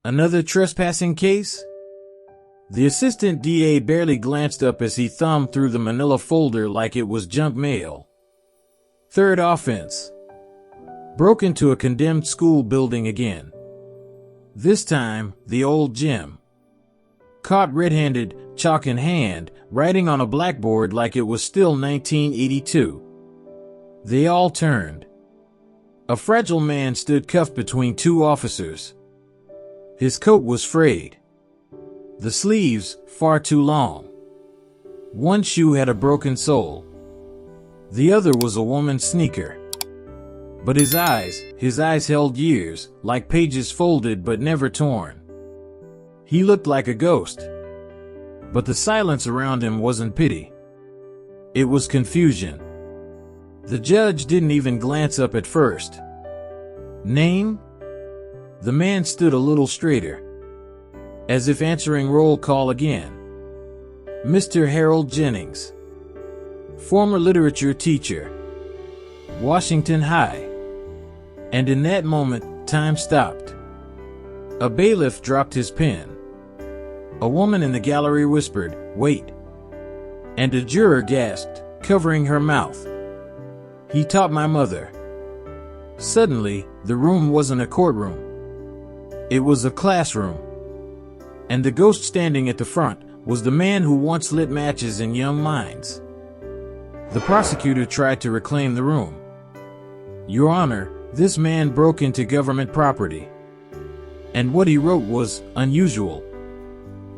Another trespassing case? The assistant DA barely glanced up as he thumbed through the manila folder like it was junk mail. Third offense. Broke into a condemned school building again. This time, the old gym. Caught red-handed, chalk in hand, writing on a blackboard like it was still 1982. They all turned. A fragile man stood cuffed between two officers. His coat was frayed. The sleeves, far too long. One shoe had a broken sole. The other was a woman's sneaker. But his eyes held years, like pages folded but never torn. He looked like a ghost. But the silence around him wasn't pity. It was confusion. The judge didn't even glance up at first. Name? The man stood a little straighter, as if answering roll call again. Mr. Harold Jennings. Former literature teacher. Washington High. And in that moment, time stopped. A bailiff dropped his pen. A woman in the gallery whispered, "Wait." And a juror gasped, covering her mouth. He taught my mother. Suddenly, the room wasn't a courtroom. It was a classroom. And the ghost standing at the front was the man who once lit matches in young minds. The prosecutor tried to reclaim the room. "Your Honor, this man broke into government property. And what he wrote was unusual."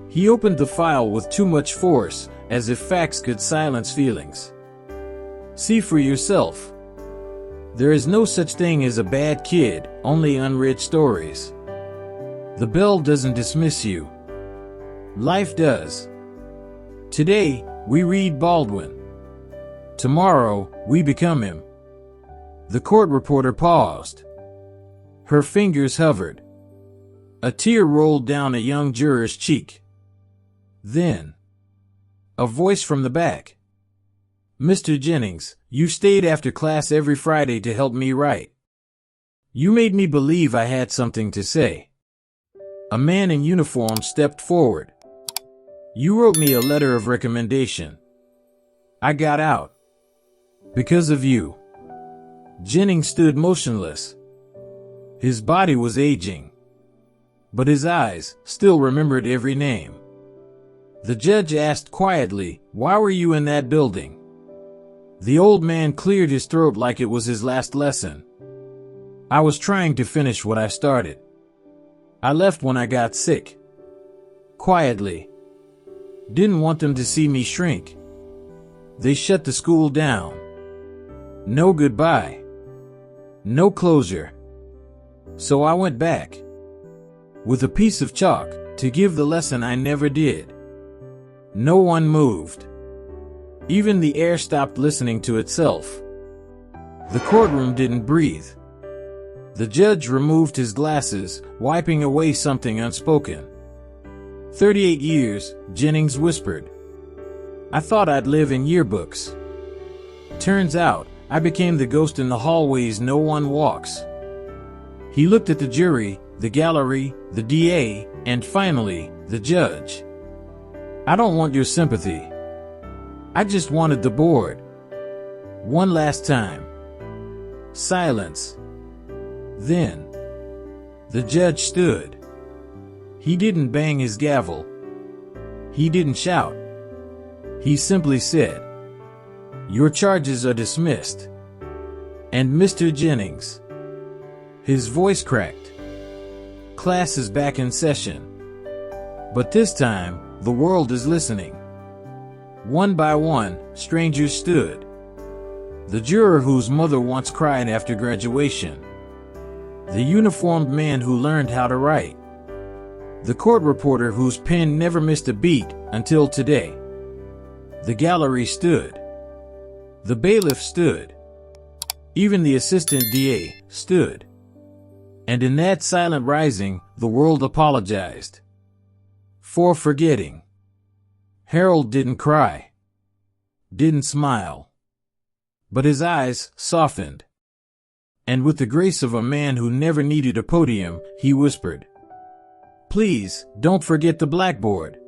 He opened the file with too much force, as if facts could silence feelings. "See for yourself. There is no such thing as a bad kid, only unread stories. The bell doesn't dismiss you. Life does. Today, we read Baldwin. Tomorrow, we become him." The court reporter paused. Her fingers hovered. A tear rolled down a young juror's cheek. Then, a voice from the back. "Mr. Jennings, you stayed after class every Friday to help me write. You made me believe I had something to say." A man in uniform stepped forward. "You wrote me a letter of recommendation. I got out. Because of you." Jennings stood motionless. His body was aging, but his eyes still remembered every name. The judge asked quietly, "Why were you in that building?" The old man cleared his throat like it was his last lesson. "I was trying to finish what I started. I left when I got sick." Quietly. "Didn't want them to see me shrink. They shut the school down. No goodbye. No closure. So I went back. With a piece of chalk, to give the lesson I never did." No one moved. Even the air stopped listening to itself. The courtroom didn't breathe. The judge removed his glasses, wiping away something unspoken. 38 years, Jennings whispered. "I thought I'd live in yearbooks. Turns out, I became the ghost in the hallways no one walks." He looked at the jury, the gallery, the DA, and finally, the judge. "I don't want your sympathy. I just wanted the board. One last time." Silence. Then, the judge stood. He didn't bang his gavel. He didn't shout. He simply said, "Your charges are dismissed." And Mr. Jennings. His voice cracked. "Class is back in session. But this time, the world is listening." One by one, strangers stood. The juror whose mother once cried after graduation. The uniformed man who learned how to write. The court reporter whose pen never missed a beat until today. The gallery stood. The bailiff stood. Even the assistant DA stood. And in that silent rising, the world apologized. For forgetting. Harold didn't cry. Didn't smile. But his eyes softened. And with the grace of a man who never needed a podium, he whispered, Please, don't forget the blackboard.